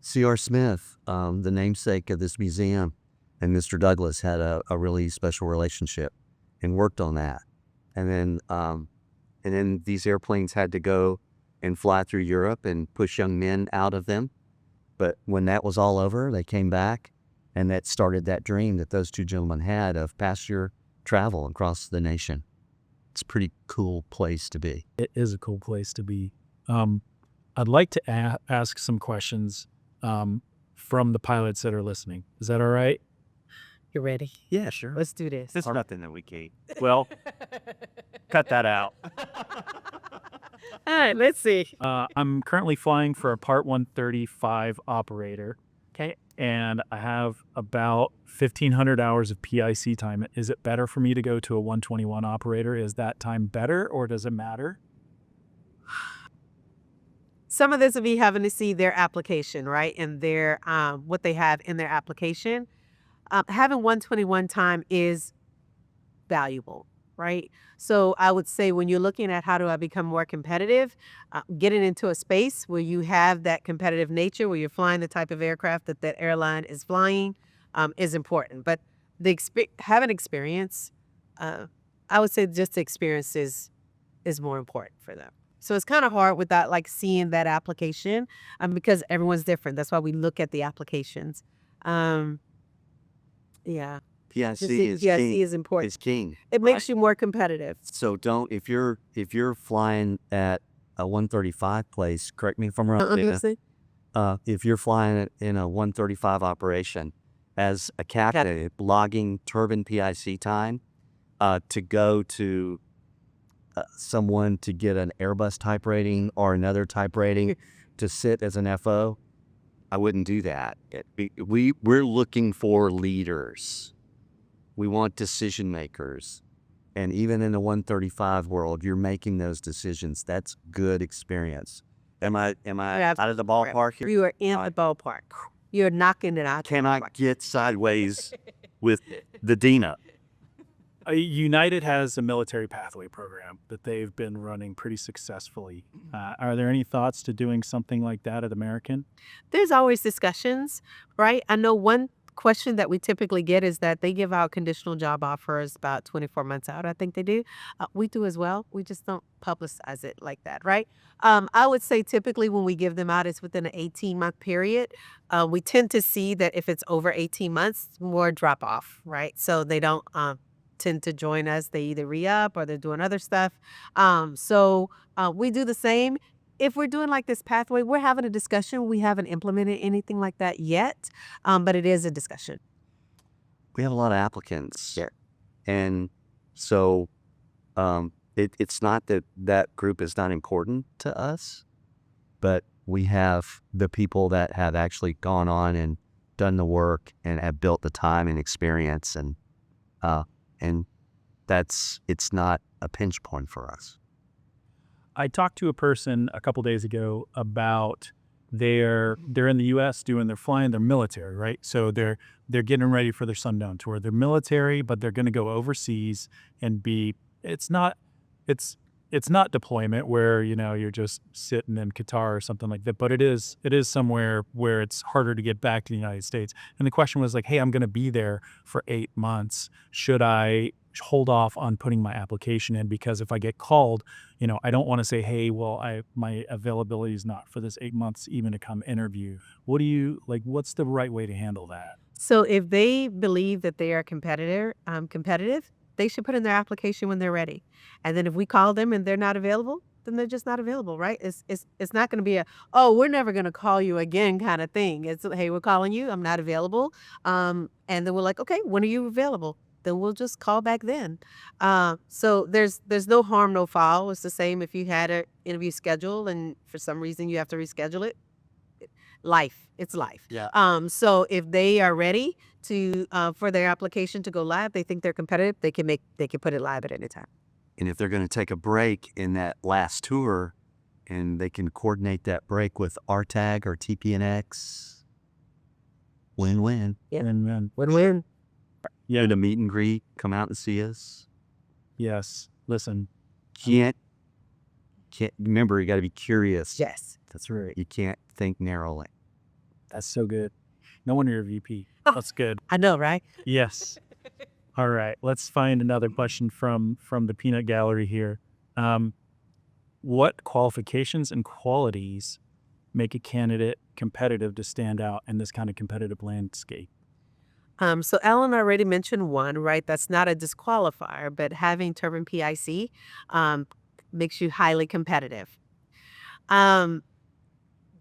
C.R. Smith, the namesake of this museum, and Mr. Douglas had a really special relationship and worked on that. And then these airplanes had to go and fly through Europe and push young men out of them. But when that was all over, they came back, and that started that dream that those two gentlemen had of passenger travel across the nation. It's a pretty cool place to be. It is a cool place to be. I'd like to ask some questions from the pilots that are listening. Is that all right? You ready? Yeah, sure. Let's do this. There's nothing that we can't. Well, cut that out. All right, let's see. I'm currently flying for a Part 135 operator. Okay. And I have about 1,500 hours of PIC time. Is it better for me to go to a 121 operator? Is that time better, or does it matter? Some of this will be having to see their application, right? And their what they have in their application. Having 121 time is valuable, right? So I would say, when you're looking at how do I become more competitive, getting into a space where you have that competitive nature, where you're flying the type of aircraft that airline is flying, is important. But having experience, I would say just the experience is more important for them. So it's kind of hard with that, seeing that application, because everyone's different. That's why we look at the applications. Yeah. PIC is important. It's king. It makes you more competitive. So if you're flying at a 135 place, correct me if I'm wrong, Déna, if you're flying in a 135 operation as a captain, logging turbine PIC time to go to someone to get an Airbus type rating or another type rating to sit as an FO, I wouldn't do that. We're looking for leaders. We want decision makers. And even in the 135 world, you're making those decisions. That's good experience. Am I Yeah, out of the ballpark here? You are in the ballpark. You're knocking it out. Can I get sideways with the Déna? United has a military pathway program that they've been running pretty successfully. Are there any thoughts to doing something like that at American? There's always discussions, right? I know one question that we typically get is that they give out conditional job offers about 24 months out. I think they do. We do as well. We just don't publicize it like that, right? I would say typically when we give them out, it's within an 18-month period. We tend to see that if it's over 18 months, more drop off, right? So they don't tend to join us. They either re-up or they're doing other stuff. So we do the same. If we're doing like this pathway, we're having a discussion. We haven't implemented anything like that yet, but it is a discussion. We have a lot of applicants. Yeah. And so it's not that that group is not important to us, but we have the people that have actually gone on and done the work and have built the time and experience, and it's not a pinch point for us. I talked to a person a couple days ago about they're in the U.S. they're flying, they're military, right? So they're getting ready for their sundown tour. They're military, but they're going to go overseas and it's not deployment where, you're just sitting in Qatar or something like that, but it is somewhere where it's harder to get back to the United States. And the question was like, hey, I'm going to be there for 8 months. Should I hold off on putting my application in? Because if I get called, I don't want to say, hey, well, my availability is not for this 8 months even to come interview. What's the right way to handle that? So if they believe that they are competitive, they should put in their application when they're ready. And then if we call them and they're not available, then they're just not available, right? It's not going to be we're never going to call you again kind of thing. It's, hey, we're calling you, I'm not available. And then we're like, okay, when are you available? Then we'll just call back then. So there's no harm, no foul. It's the same if you had an interview scheduled and for some reason you have to reschedule it. It's life. Yeah. So if they are ready to for their application to go live, they think they're competitive, they can put it live at any time. And if they're going to take a break in that last tour, and they can coordinate that break with RTAG or TPNX, win-win. Yeah. Win-win. Yeah, the meet and greet, come out and see us. Yes. Listen. Can't remember, you got to be curious. Yes. That's right. You can't think narrowly. That's so good. No wonder you're a VP. That's good. I know, right? Yes. All right. Let's find another question from the peanut gallery here. What qualifications and qualities make a candidate competitive to stand out in this kind of competitive landscape? So Alan already mentioned one, right? That's not a disqualifier, but having turbine PIC makes you highly competitive.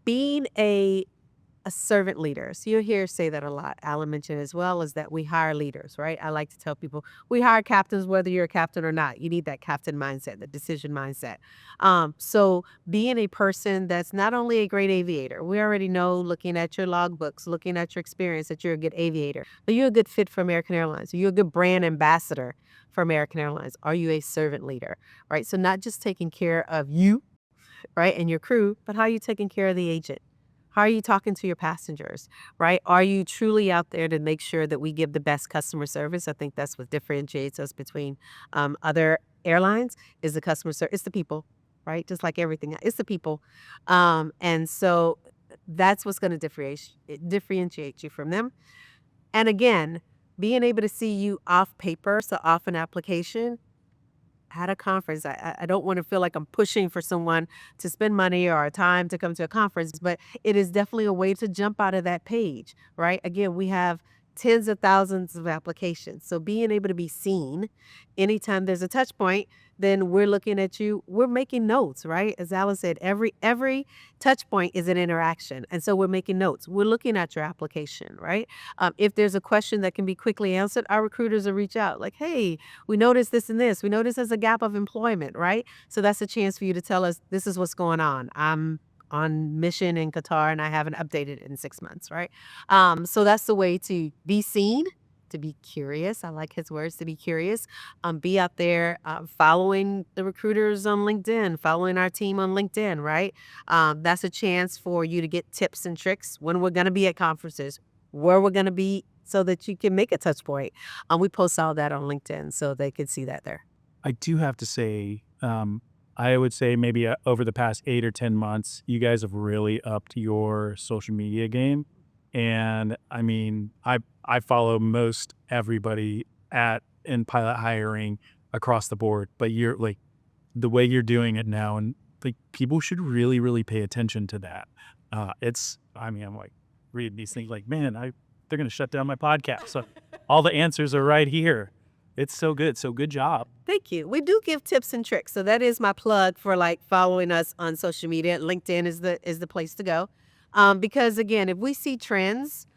Being a servant leader. So you'll hear say that a lot. Alan mentioned as well is that we hire leaders, right? I like to tell people we hire captains whether you're a captain or not. You need that captain mindset, the decision mindset. So being a person that's not only a great aviator, we already know looking at your logbooks, looking at your experience that you're a good aviator. But you're a good fit for American Airlines. Are you a good brand ambassador for American Airlines? Are you a servant leader, right? So not just taking care of you, right, and your crew, but how are you taking care of the agent? How are you talking to your passengers, right? Are you truly out there to make sure that we give the best customer service? I think that's what differentiates us between other airlines is the customer service. It's the people, right? Just like everything. It's the people. And so that's what's going to differentiate you from them. And again, being able to see you off paper, so off an application, at a conference. I don't want to feel like I'm pushing for someone to spend money or time to come to a conference, but it is definitely a way to jump out of that page, right? Again, we have tens of thousands of applications. So being able to be seen anytime there's a touch point, then we're looking at you, we're making notes, right? As Alice said, every touch point is an interaction. And so we're making notes. We're looking at your application, right? If there's a question that can be quickly answered, our recruiters will reach out like, hey, we noticed this and this. We noticed there's a gap of employment, right? So that's a chance for you to tell us, this is what's going on. I'm on mission in Qatar and I haven't updated it in 6 months, right? So that's the way to be seen to be curious. I like his words, to be curious. Be out there following the recruiters on LinkedIn, following our team on LinkedIn, right? That's a chance for you to get tips and tricks when we're going to be at conferences, where we're going to be, so that you can make a touch point. We post all that on LinkedIn so they can see that there. I do have to say, I would say maybe over the past 8 or 10 months, you guys have really upped your social media game. And I mean, I follow most everybody in pilot hiring across the board, but you're like, the way you're doing it now, and like people should really, really pay attention to that. I'm like reading these things like, man, they're going to shut down my podcast. So all the answers are right here. It's so good. So good job. Thank you. We do give tips and tricks. So that is my plug for like following us on social media. LinkedIn is the place to go. Because again, if we see trends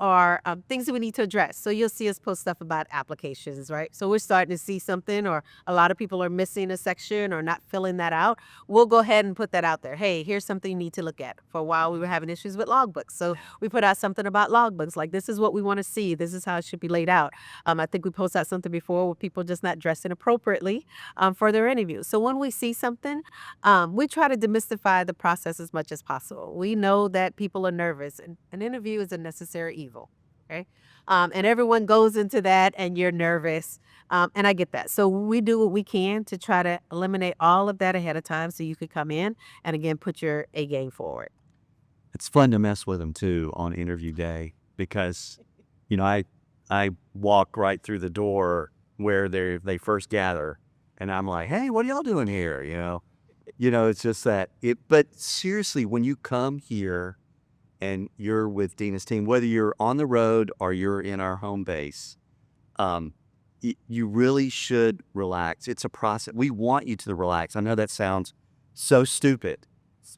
or things that we need to address, so you'll see us post stuff about applications, right? So we're starting to see something, or a lot of people are missing a section or not filling that out. We'll go ahead and put that out there. Hey, here's something you need to look at. For a while, we were having issues with logbooks. So we put out something about logbooks, like this is what we want to see. This is how it should be laid out. I think we posted out something before with people just not dressing appropriately for their interviews. So when we see something, we try to demystify the process as much as possible. We know that people are nervous, and an interview is a necessary evil, okay? And everyone goes into that, and you're nervous, and I get that. So we do what we can to try to eliminate all of that ahead of time, so you could come in and again put your A game forward. It's fun to mess with them too on interview day, because, I walk right through the door where they first gather, and I'm like, hey, what are y'all doing here? It's just that but seriously, when you come here and you're with Déna's team, whether you're on the road or you're in our home base, you really should relax. It's a process. We want you to relax. I know that sounds so stupid,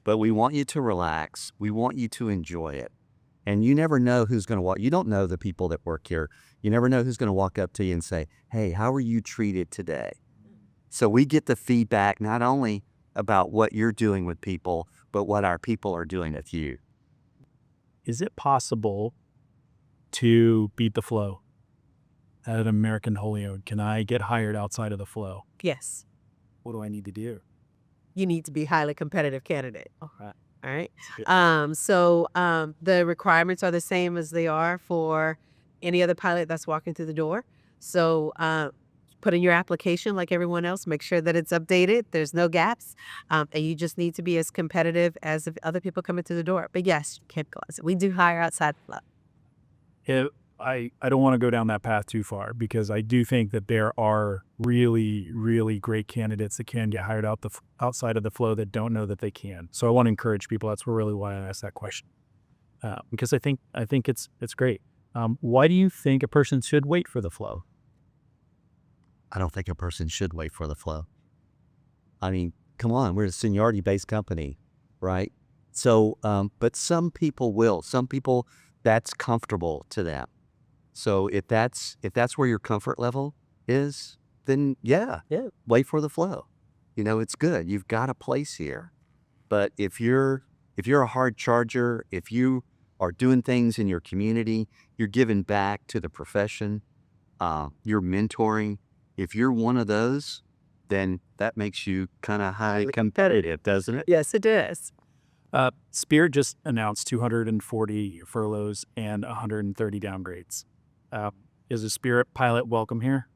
but we want you to relax. We want you to enjoy it. And you never know who's going to walk. You don't know the people that work here. You never know who's going to walk up to you and say, hey, how were you treated today? So we get the feedback not only about what you're doing with people, but what our people are doing with you. Is it possible to beat the flow at an American Holyoke? Can I get hired outside of the flow? Yes, What do I need to do? you need to be a highly competitive candidate. All right. All right. So the requirements are the same as they are for any other pilot that's walking through the door. So put in your application like everyone else. Make sure that it's updated. There's no gaps. And you just need to be as competitive as if other people coming through the door. But yes, you can't go. We do hire outside the club. I don't want to go down that path too far, because I do think that there are really, really great candidates that can get hired outside of the flow that don't know that they can. So I want to encourage people. That's really why I asked that question, because I think it's great. Why do you think a person should wait for the flow? I don't think a person should wait for the flow. I mean, come on, we're a seniority-based company, right? So, but some people will. Some people, that's comfortable to them. So if that's where your comfort level is, then yeah, wait for the flow. It's good. You've got a place here. But if you're a hard charger, if you are doing things in your community, you're giving back to the profession, you're mentoring. If you're one of those, then that makes you kind of highly competitive, doesn't it? Yes, it does. Spirit just announced 240 furloughs and 130 downgrades. Is a Spirit pilot welcome here?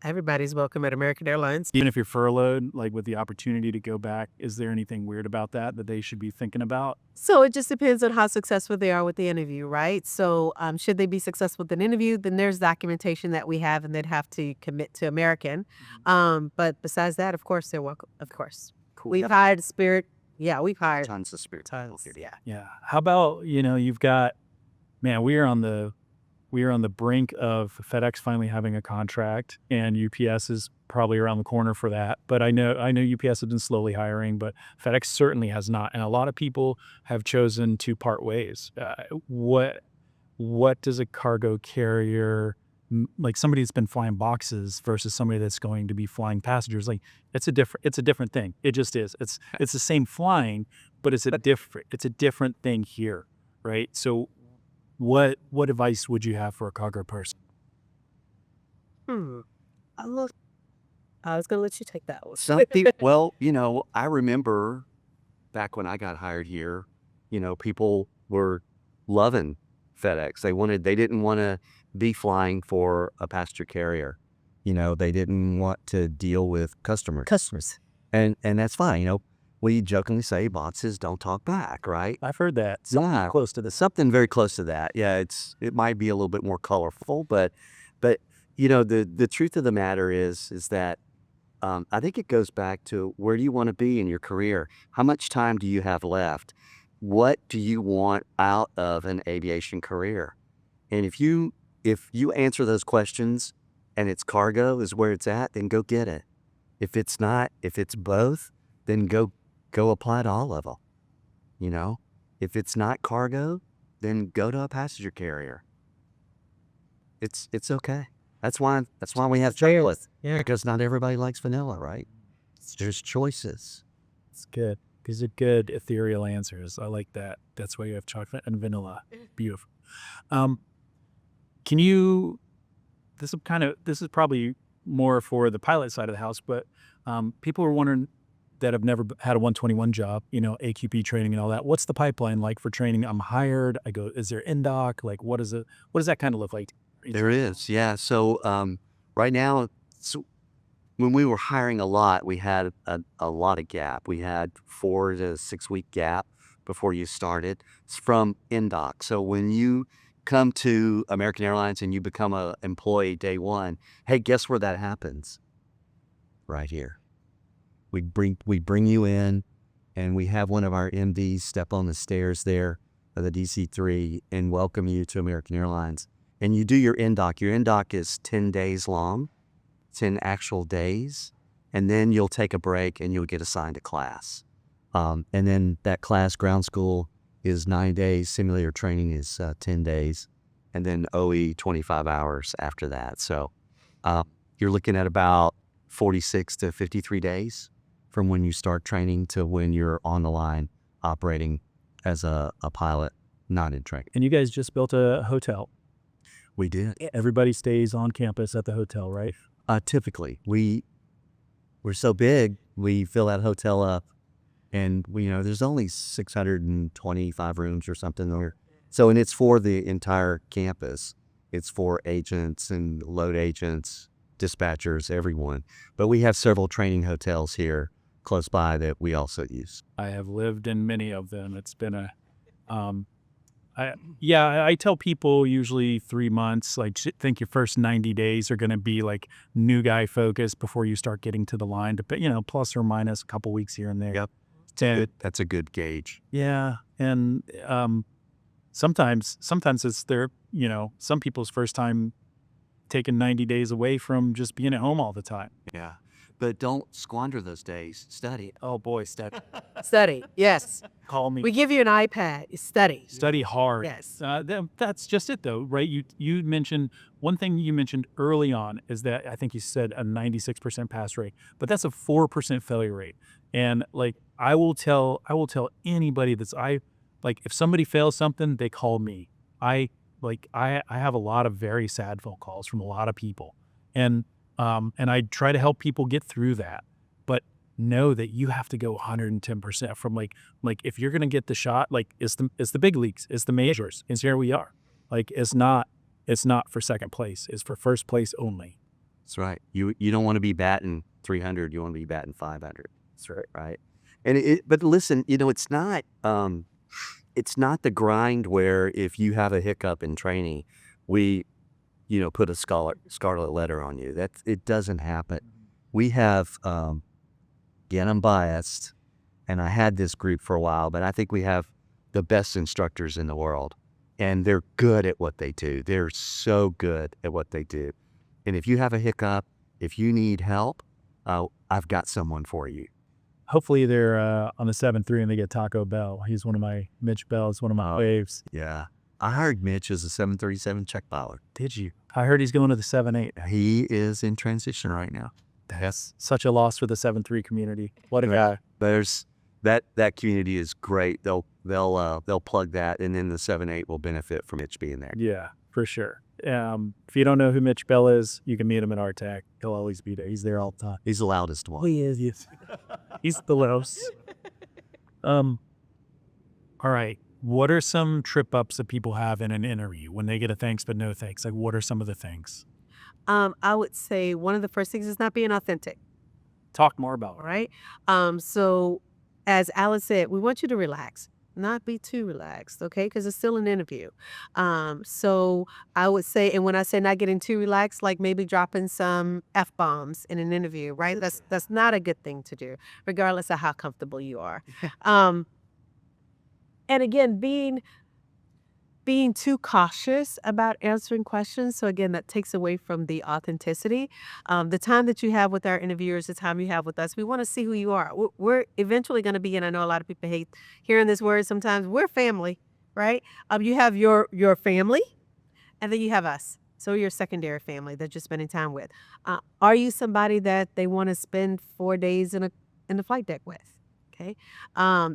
Everybody's welcome at American Airlines. Even if you're furloughed, like with the opportunity to go back, is there anything weird about that they should be thinking about? So it just depends on how successful they are with the interview, right? So should they be successful with an interview, then there's documentation that we have, and they'd have to commit to American. But besides that, of course, they're welcome. Of course. Cool. We've hired Spirit. Yeah, we've hired Tons of Spirit. tons. Yeah. How about, you've got, man, we are on the brink of FedEx finally having a contract, and UPS is probably around the corner for that. But I know UPS has been slowly hiring, but FedEx certainly has not. And a lot of people have chosen to part ways. What does a cargo carrier, like somebody that's been flying boxes versus somebody that's going to be flying passengers, like it's a different thing. It just is. It's the same flying, but it's a different thing here, right? So what advice would you have for a cargo person? I was gonna let you take that one. Some people, well, I remember back when I got hired here, people were loving FedEx. They didn't want to be flying for a passenger carrier. They didn't want to deal with customers. And that's fine. We jokingly say bosses don't talk back, right? I've heard that. Yeah, Close to this. something very close to that. Yeah, it might be a little bit more colorful, but the truth of the matter is that I think it goes back to, where do you want to be in your career? How much time do you have left? What do you want out of an aviation career? And if you answer those questions and it's cargo is where it's at, then go get it. If it's not, if it's both, then go apply to all of them. If it's not cargo, then go to a passenger carrier. It's okay. That's why we have chocolate. Yeah, because not everybody likes vanilla, right? There's choices. It's good. These are good ethereal answers. I like that. That's why you have chocolate and vanilla. Beautiful. Can you? This is probably more for the pilot side of the house, but people are wondering that have never had a 121 job, AQP training and all that. What's the pipeline like for training? I'm hired. I go. Is there in-doc? Like, what does that kind of look like? There is, yeah. So right now, when we were hiring a lot, we had a lot of gap. We had 4 to 6 week gap before you started. It's from in-doc. So when you come to American Airlines and you become an employee day one, hey, guess where that happens? Right here. We bring you in, and we have one of our MDs step on the stairs there of the DC-3 and welcome you to American Airlines. And you do your in-doc. Your in-doc is 10 days long, 10 actual days, and then you'll take a break and you'll get assigned a class. And then that class, ground school, is 9 days. Simulator training is 10 days, and then OE 25 hours after that. So you're looking at about 46 to 53 days from when you start training to when you're on the line operating as a pilot, not in training. And you guys just built a hotel. We did. Everybody stays on campus at the hotel, right? Typically, we're so big, we fill that hotel up, and there's only 625 rooms or something there. So, and it's for the entire campus. It's for agents and load agents, dispatchers, everyone. But we have several training hotels here close by that we also use. I have lived in many of them. It's been I tell people usually 3 months, like, think your first 90 days are going to be like new guy focused before you start getting to the line, plus or minus a couple weeks here and there. Yep. That's a good gauge. Yeah. And sometimes it's some people's first time taking 90 days away from just being at home all the time. Yeah. But don't squander those days. Study. Oh boy, study. Study, yes. Call me. We give you an iPad. Study. Study hard. Yes. That's just it, though, right? You mentioned one thing you mentioned early on is that I think you said a 96% pass rate, but that's a 4% failure rate. And like I will tell anybody if somebody fails something, they call me. I have a lot of very sad phone calls from a lot of people, and I try to help people get through that. But know that you have to go 110% from like if you're gonna get the shot, like it's the big leagues, it's the majors, and here we are. Like it's not for second place, it's for first place only. That's right. You don't want to be batting 300, you want to be batting 500. That's right. Right. And but listen, it's not the grind where if you have a hiccup in training, we put a scarlet letter on you. It doesn't happen. We have, again, I'm biased, and I had this group for a while, but I think we have the best instructors in the world, and they're good at what they do. They're so good at what they do. And if you have a hiccup, if you need help, I've got someone for you. Hopefully they're on the 7-3 and they get Taco Bell. He's one of my, Mitch Bell is one of my waves. Yeah. I hired Mitch as a 737 check pilot. Did you? I heard he's going to the 7-8. He is in transition right now. That's such a loss for the 7-3 community. What a guy. There's that community is great. they'll plug that, and then the 7-8 will benefit from Mitch being there. Yeah, for sure. If you don't know who Mitch Bell is, you can meet him at RTAC. He'll always be there. He's there all the time. He's the loudest one. He is. Yes. He's the loudest. All right. What are some trip ups that people have in an interview when they get a thanks but no thanks? Like, what are some of the things? I would say one of the first things is not being authentic. Talk more about it. Right. So as Alice said, we want you to relax, not be too relaxed, okay? Because it's still an interview. So I would say, and when I say not getting too relaxed, like maybe dropping some F-bombs in an interview, right? That's not a good thing to do, regardless of how comfortable you are. And again, being too cautious about answering questions. So again, that takes away from the authenticity. The time that you have with our interviewers, the time you have with us, we want to see who you are. We're eventually going to be, and I know a lot of people hate hearing this word sometimes, we're family, right? You have your family, and then you have us. So your secondary family that you're spending time with. Are you somebody that they want to spend 4 days in the flight deck with? Okay.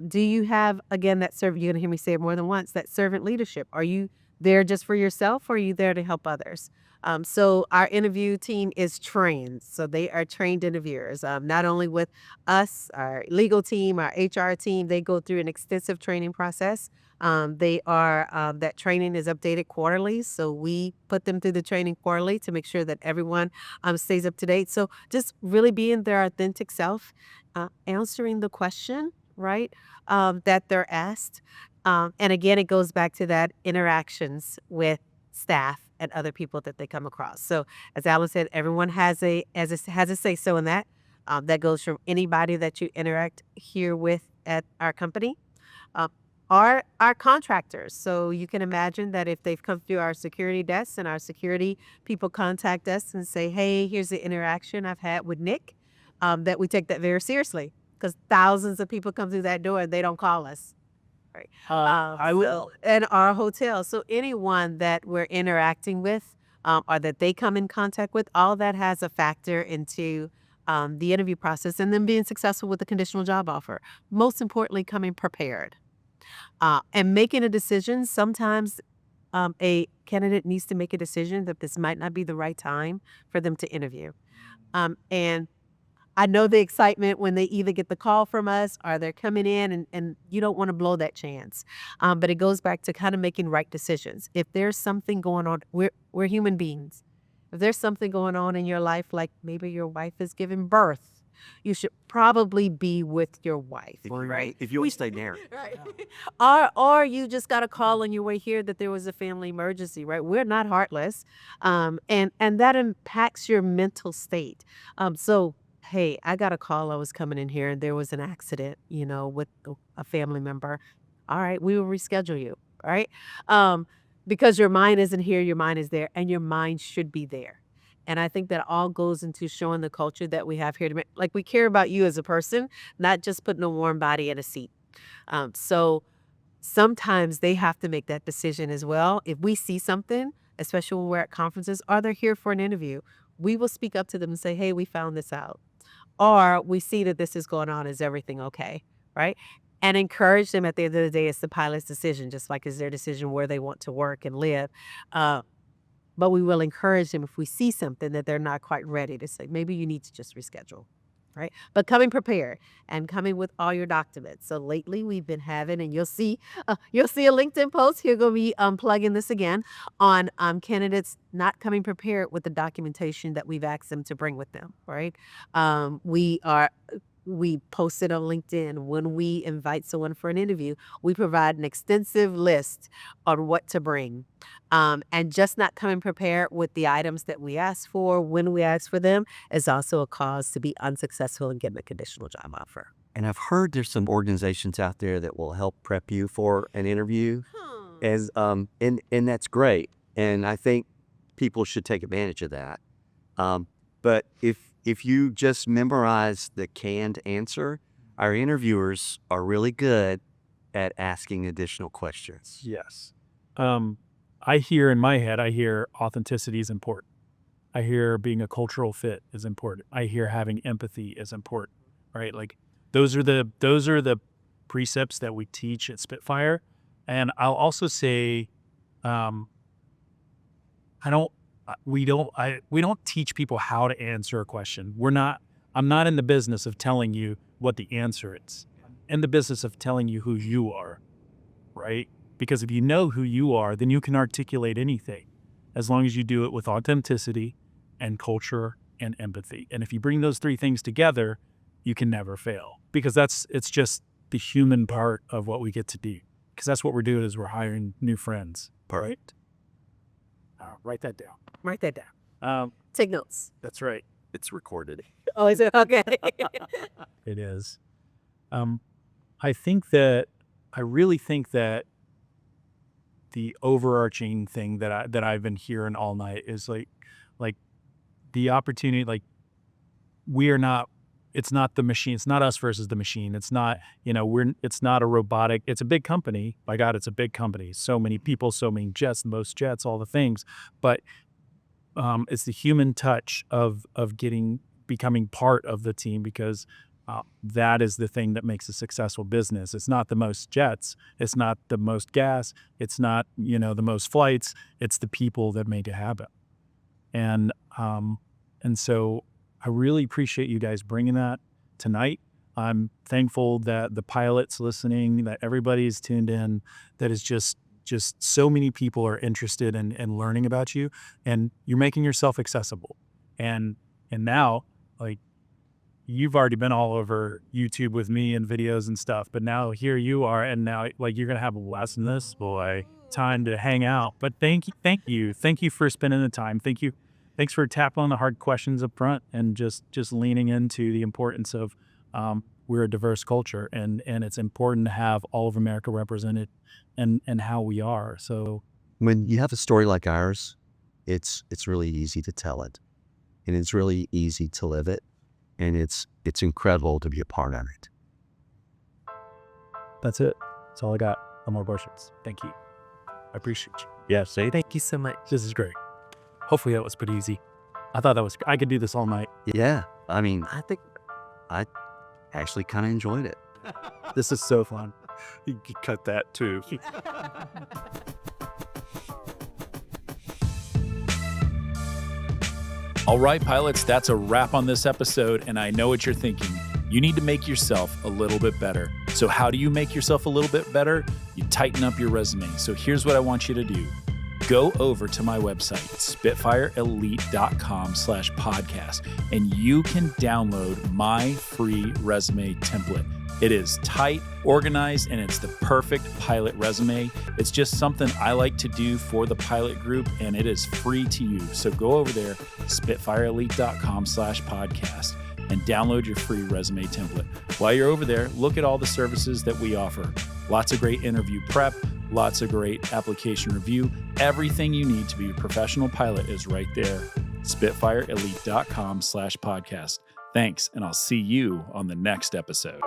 Do you have, again, that servant, you're going to hear me say it more than once, that servant leadership? Are you there just for yourself, or are you there to help others? So our interview team is trained. So they are trained interviewers, not only with us, our legal team, our HR team, they go through an extensive training process. That training is updated quarterly. So we put them through the training quarterly to make sure that everyone stays up to date. So just really being their authentic self, answering the question, right, that they're asked. And again, it goes back to that interactions with staff and other people that they come across. So as Alan said, everyone has a say-so in that. That goes from anybody that you interact here with at our company. Our contractors. So you can imagine that if they've come through our security desks and our security people contact us and say, hey, here's the interaction I've had with Nik, that we take that very seriously, because thousands of people come through that door and they don't call us. Right. I will. And our hotel. So anyone that we're interacting with, or that they come in contact with, all that has a factor into the interview process and then being successful with the conditional job offer. Most importantly, coming prepared. And making a decision. Sometimes a candidate needs to make a decision that this might not be the right time for them to interview. And I know the excitement when they either get the call from us or they're coming in, and you don't want to blow that chance. But it goes back to kind of making right decisions. If there's something going on, we're human beings. If there's something going on in your life, like maybe your wife is giving birth, you should probably be with your wife, right? If you stay there. Right. Or you just got a call on your way here that there was a family emergency, right? We're not heartless. And that impacts your mental state. So, hey, I got a call. I was coming in here and there was an accident, with a family member. All right, we will reschedule you, right? Because your mind isn't here, your mind is there, and your mind should be there. And I think that all goes into showing the culture that we have here. Like, we care about you as a person, not just putting a warm body in a seat. So sometimes they have to make that decision as well. If we see something, especially when we're at conferences, or they're here for an interview, we will speak up to them and say, hey, we found this out. Or we see that this is going on. Is everything okay? Right? And encourage them. At the end of the day, it's the pilot's decision, just like it's their decision where they want to work and live. But we will encourage them if we see something that they're not quite ready to say, maybe you need to just reschedule, right? But coming prepared and coming with all your documents. So lately we've been having, and you'll see a LinkedIn post here, going to be plugging this again on candidates not coming prepared with the documentation that we've asked them to bring with them, right? We posted on LinkedIn, when we invite someone for an interview, we provide an extensive list on what to bring. And just not coming prepared with the items that we ask for when we ask for them is also a cause to be unsuccessful in getting a conditional job offer. And I've heard there's some organizations out there that will help prep you for an interview, and that's great. And I think people should take advantage of that. But if you just memorize the canned answer, our interviewers are really good at asking additional questions. Yes. I hear in my head, authenticity is important. I hear being a cultural fit is important. I hear having empathy is important, right? Like those are the precepts that we teach at Spitfire. And I'll also say, we don't teach people how to answer a question. I'm not in the business of telling you what the answer is. I'm in the business of telling you who you are, right? Because if you know who you are, then you can articulate anything as long as you do it with authenticity and culture and empathy. And if you bring those three things together, you can never fail, because it's just the human part of what we get to do. Because that's what we're doing, is we're hiring new friends. Right? Write that down. Write that down. Take notes. That's right. It's recorded. Oh, is it? Okay. It is. I really think that the overarching thing that I've been hearing all night is like the opportunity. Like, it's not the machine. It's not us versus the machine. It's not, it's not a robotic. It's a big company. By God, it's a big company. So many people, so many jets, the most jets, all the things. But it's the human touch of becoming part of the team, because that is the thing that makes a successful business. It's not the most jets. It's not the most gas. It's not, the most flights. It's the people that make it happen. And so I really appreciate you guys bringing that tonight. I'm thankful that the pilots listening, that everybody's tuned in, that is just so many people are interested in learning about you, and you're making yourself accessible. And now, like, you've already been all over YouTube with me and videos and stuff, but now here you are, and now, like, you're going to have less than this, boy, time to hang out. But thank you for spending the time. Thanks for tackling the hard questions up front, and just leaning into the importance of we're a diverse culture, and it's important to have all of America represented and how we are. So When you have a story like ours, it's really easy to tell it, and it's really easy to live it, and it's incredible to be a part of it. that's it. That's all I got. No more bullshits. Thank you. I appreciate you. Yeah, say Thank you so much. This is great. Hopefully that was pretty easy. I could do this all night. Yeah, I mean, I think I actually kind of enjoyed it. This is so fun. You can cut that too. All right, pilots, that's a wrap on this episode, and I know what you're thinking. You need to make yourself a little bit better. So how do you make yourself a little bit better? You tighten up your resume. So here's what I want you to do. Go over to my website, spitfireelite.com/podcast, and you can download my free resume template. It is tight, organized, and it's the perfect pilot resume. It's just something I like to do for the pilot group, and it is free to you. So go over there, spitfireelite.com/podcast, and download your free resume template. While you're over there, look at all the services that we offer. Lots of great interview prep, lots of great application review. Everything you need to be a professional pilot is right there. spitfireelite.com/podcast. Thanks, and I'll see you on the next episode.